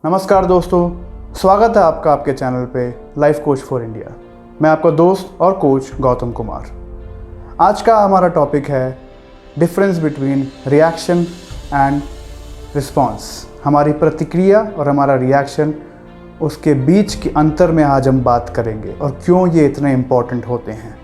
नमस्कार दोस्तों, स्वागत है आपका आपके चैनल पे लाइफ कोच फॉर इंडिया। मैं आपका दोस्त और कोच गौतम कुमार। आज का हमारा टॉपिक है difference between reaction and response. हमारी प्रतिक्रिया और हमारा रिएक्शन, उसके बीच के अंतर में आज हम बात करेंगे और क्यों ये इतने इम्पॉर्टेंट होते हैं।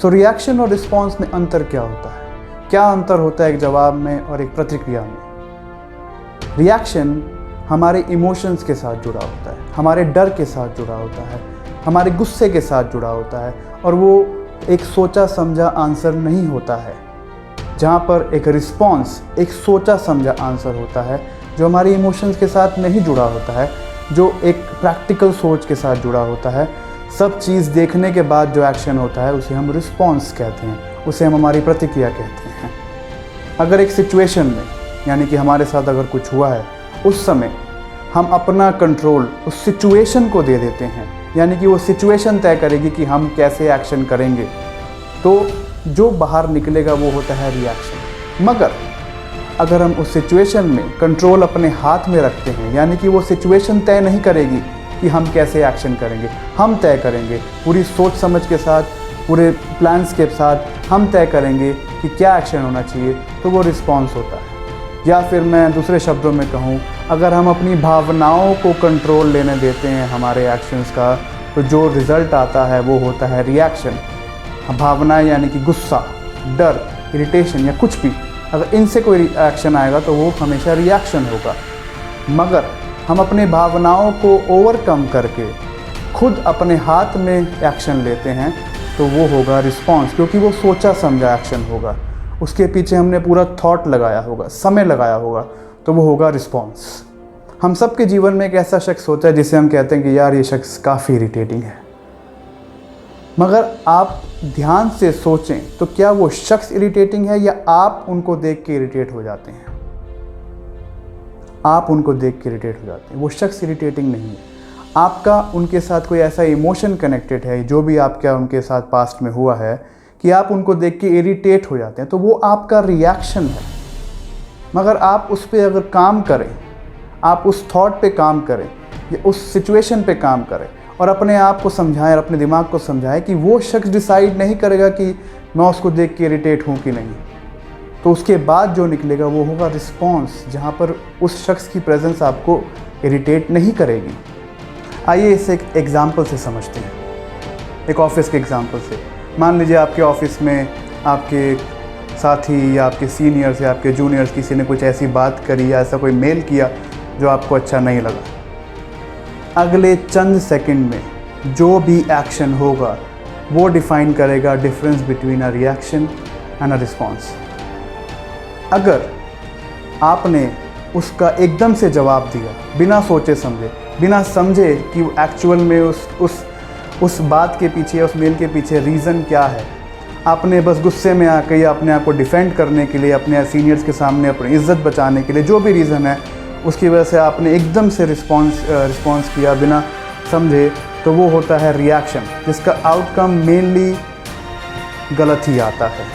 सो रिएक्शन और रिस्पॉन्स में अंतर क्या होता है? क्या अंतर होता है एक जवाब में और एक प्रतिक्रिया में? रिएक्शन हमारे इमोशंस के साथ जुड़ा होता है, हमारे डर के साथ जुड़ा होता है, हमारे गुस्से के साथ जुड़ा होता है और वो एक सोचा समझा आंसर नहीं होता है। जहाँ पर एक रिस्पॉन्स एक सोचा समझा आंसर होता है जो हमारे इमोशंस के साथ नहीं जुड़ा होता है, जो एक प्रैक्टिकल सोच के साथ जुड़ा होता है। सब चीज़ देखने के बाद जो एक्शन होता है उसे हम रिस्पॉन्स कहते हैं, उसे हम हमारी प्रतिक्रिया कहते हैं। अगर एक सिचुएशन में, यानी कि हमारे साथ अगर कुछ हुआ है, उस समय हम अपना कंट्रोल उस सिचुएशन को दे देते हैं, यानी कि वो सिचुएशन तय करेगी कि हम कैसे एक्शन करेंगे, तो जो बाहर निकलेगा वो होता है रिएक्शन। मगर अगर हम उस सिचुएशन में कंट्रोल अपने हाथ में रखते हैं, यानी कि वो सिचुएशन तय नहीं करेगी कि हम कैसे एक्शन करेंगे, हम तय करेंगे पूरी सोच समझ के साथ, पूरे प्लान्स के साथ हम तय करेंगे कि क्या एक्शन होना चाहिए, तो वो रिस्पॉन्स होता है। या फिर मैं दूसरे शब्दों में कहूँ, अगर हम अपनी भावनाओं को कंट्रोल लेने देते हैं हमारे एक्शंस का, तो जो रिज़ल्ट आता है वो होता है रिएक्शन। भावनाएं यानी कि गुस्सा, डर, इरिटेशन या कुछ भी, अगर इनसे कोई एक्शन आएगा तो वो हमेशा रिएक्शन होगा। मगर हम अपनी भावनाओं को ओवरकम करके खुद अपने हाथ में एक्शन लेते हैं तो वो होगा रिस्पॉन्स, क्योंकि वो सोचा समझा एक्शन होगा, उसके पीछे हमने पूरा थॉट लगाया होगा, समय लगाया होगा, तो वो होगा रिस्पॉन्स। हम सब के जीवन में एक ऐसा शख्स होता है जिसे हम कहते हैं कि यार ये शख्स काफ़ी इरिटेटिंग है। मगर आप ध्यान से सोचें तो क्या वो शख्स इरिटेटिंग है या आप उनको देख के इरिटेट हो जाते हैं? आप उनको देख के इरिटेट हो जाते हैं। वो शख्स इरिटेटिंग नहीं है, आपका उनके साथ कोई ऐसा इमोशन कनेक्टेड है, जो भी आपका उनके साथ पास्ट में हुआ है कि आप उनको देख के इरिटेट हो जाते हैं, तो वो आपका रिएक्शन है। मगर आप उस पर अगर काम करें, आप उस थॉट पे काम करें या उस सिचुएशन पे काम करें और अपने आप को समझाएं, अपने दिमाग को समझाएं कि वो शख्स डिसाइड नहीं करेगा कि मैं उसको देख के इरिटेट हूँ कि नहीं, तो उसके बाद जो निकलेगा वो होगा रिस्पॉन्स, जहाँ पर उस शख्स की प्रेजेंस आपको इरिटेट नहीं करेगी। आइए इसे एक एग्ज़ाम्पल से समझते हैं, एक ऑफिस के एग्ज़ाम्पल से। मान लीजिए आपके ऑफिस में आपके साथी या आपके सीनियर्स या आपके जूनियर्स किसी ने कुछ ऐसी बात करी या ऐसा कोई मेल किया जो आपको अच्छा नहीं लगा। अगले चंद सेकंड में जो भी एक्शन होगा वो डिफ़ाइन करेगा difference between a reaction and a response. अगर आपने उसका एकदम से जवाब दिया बिना सोचे समझे, बिना समझे कि एक्चुअल में उस बात के पीछे, उस मेल के पीछे रीज़न क्या है, आपने बस गुस्से में आकर या अपने आप को डिफेंड करने के लिए, अपने सीनियर्स के सामने अपनी इज्जत बचाने के लिए, जो भी रीज़न है उसकी वजह से आपने एकदम से रिस्पॉन्स किया बिना समझे, तो वो होता है रिएक्शन, जिसका आउटकम मेनली गलत ही आता है।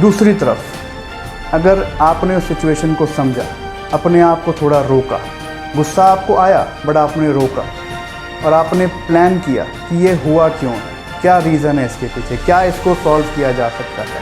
दूसरी तरफ अगर आपने उस सिचुएशन को समझा, अपने आप को थोड़ा रोका, गुस्सा आपको आया बट आपने रोका और आपने प्लान किया कि ये हुआ क्यों है, क्या रीज़न है इसके पीछे, क्या इसको सॉल्व किया जा सकता है,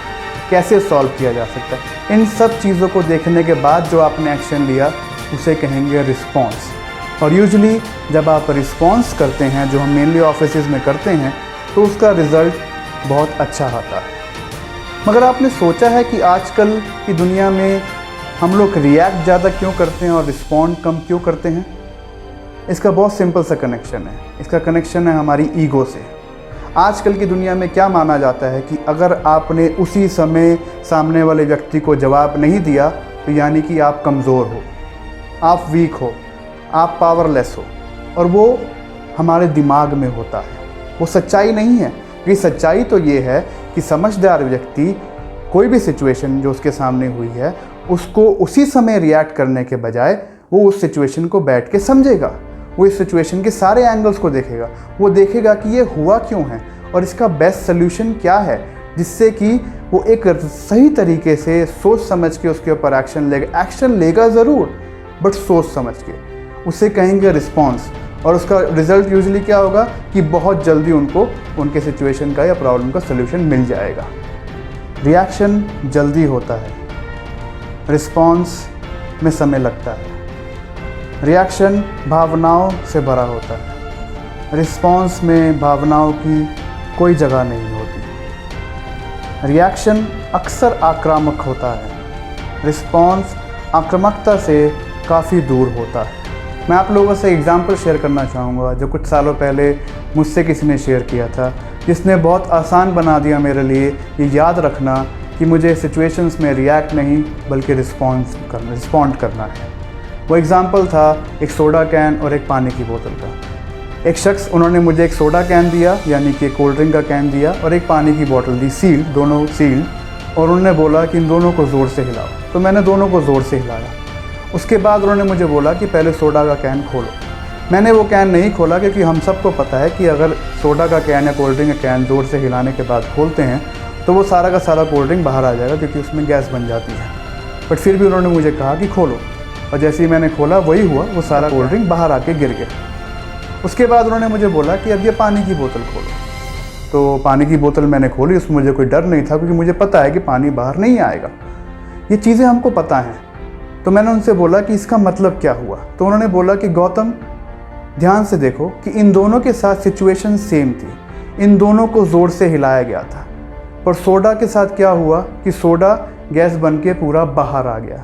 कैसे सॉल्व किया जा सकता है, इन सब चीज़ों को देखने के बाद जो आपने एक्शन लिया उसे कहेंगे रिस्पॉन्स। और यूजुअली जब आप रिस्पॉन्स करते हैं, जो हम मेनली ऑफिसेज में करते हैं, तो उसका रिज़ल्ट बहुत अच्छा आता है। मगर आपने सोचा है कि आजकल की दुनिया में हम लोग रिएक्ट ज़्यादा क्यों करते हैं और रिस्पॉन्ड कम क्यों करते हैं? इसका बहुत सिंपल सा कनेक्शन है। इसका कनेक्शन है हमारी ईगो से। आजकल की दुनिया में क्या माना जाता है कि अगर आपने उसी समय सामने वाले व्यक्ति को जवाब नहीं दिया तो यानी कि आप कमज़ोर हो, आप वीक हो, आप पावरलेस हो, और वो हमारे दिमाग में होता है। वो सच्चाई नहीं है। ये सच्चाई तो ये है कि समझदार व्यक्ति कोई भी सिचुएशन जो उसके सामने हुई है उसको उसी समय रिएक्ट करने के बजाय वो उस सिचुएशन को बैठ के समझेगा, वो इस सिचुएशन के सारे एंगल्स को देखेगा, वो देखेगा कि ये हुआ क्यों है और इसका बेस्ट सोल्यूशन क्या है, जिससे कि वो एक सही तरीके से सोच समझ के उसके ऊपर एक्शन लेगा ज़रूर, बट सोच समझ के। उसे कहेंगे रिस्पॉन्स। और उसका रिज़ल्ट यूजुअली क्या होगा कि बहुत जल्दी उनको उनके सिचुएशन का या प्रॉब्लम का सल्यूशन मिल जाएगा। रिएक्शन जल्दी होता है, रिस्पॉन्स में समय लगता है। रिएक्शन भावनाओं से भरा होता है, रिस्पॉन्स में भावनाओं की कोई जगह नहीं होती। रिएक्शन अक्सर आक्रामक होता है, रिस्पॉन्स आक्रामकता से काफ़ी दूर होता है। मैं आप लोगों से एग्ज़ाम्पल शेयर करना चाहूँगा जो कुछ सालों पहले मुझसे किसी ने शेयर किया था, जिसने बहुत आसान बना दिया मेरे लिए ये याद रखना कि मुझे सिचुएशंस में रिएक्ट नहीं बल्कि रिस्पॉन्ड करना है। वो एग्ज़ाम्पल था एक सोडा कैन और एक पानी की बोतल का। एक शख्स, उन्होंने मुझे एक सोडा कैन दिया यानी कि कोल्ड ड्रिंक का कैन दिया और एक पानी की बोतल दी, सील्ड, दोनों सील्ड, और उन्होंने बोला कि इन दोनों को ज़ोर से हिलाओ। तो मैंने दोनों को ज़ोर से हिलाया। उसके बाद उन्होंने मुझे बोला कि पहले सोडा का कैन खोलो। मैंने वो कैन नहीं खोला क्योंकि हम सबको पता है कि अगर सोडा का कैन या कोल्ड ड्रिंक का कैन ज़ोर से हिलाने के बाद खोलते हैं तो वो सारा का सारा कोल्ड ड्रिंक बाहर आ जाएगा क्योंकि उसमें गैस बन जाती है। बट फिर भी उन्होंने मुझे कहा कि खोलो, और जैसे ही मैंने खोला वही हुआ, वो सारा कोल्ड ड्रिंक बाहर आके गिर गया। उसके बाद उन्होंने मुझे बोला कि अब ये पानी की बोतल खोलो। तो पानी की बोतल मैंने खोली, उसमें मुझे कोई डर नहीं था क्योंकि मुझे पता है कि पानी बाहर नहीं आएगा। ये चीज़ें हमको पता हैं। तो मैंने उनसे बोला कि इसका मतलब क्या हुआ। तो उन्होंने बोला कि गौतम, ध्यान से देखो कि इन दोनों के साथ सिचुएशन सेम थी, इन दोनों को ज़ोर से हिलाया गया था, पर सोडा के साथ क्या हुआ कि सोडा गैस बन के पूरा बाहर आ गया,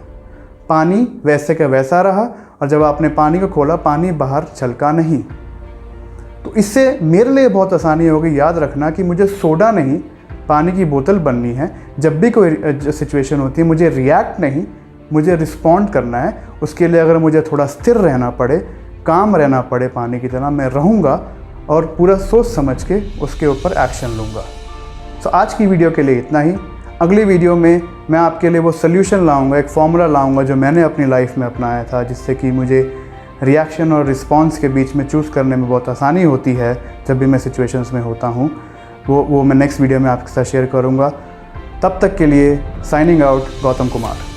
पानी वैसे का वैसा रहा, और जब आपने पानी को खोला पानी बाहर छलका नहीं। तो इससे मेरे लिए बहुत आसानी हो गई याद रखना कि मुझे सोडा नहीं पानी की बोतल बननी है। जब भी कोई सिचुएशन होती है मुझे रिएक्ट नहीं, मुझे रिस्पॉन्ड करना है। उसके लिए अगर मुझे थोड़ा स्थिर रहना पड़े, काम रहना पड़े पानी की तरह, मैं रहूँगा और पूरा सोच समझ के उसके ऊपर एक्शन लूँगा। तो आज की वीडियो के लिए इतना ही। अगली वीडियो में मैं आपके लिए वो सल्यूशन लाऊंगा, एक फॉर्मूला लाऊंगा जो मैंने अपनी लाइफ में अपनाया था, जिससे कि मुझे रिएक्शन और रिस्पॉन्स के बीच में चूज़ करने में बहुत आसानी होती है जब भी मैं सिचुएशंस में होता हूँ। वो मैं नेक्स्ट वीडियो में आपके साथ शेयर करूँगा। तब तक के लिए साइनिंग आउट, गौतम कुमार।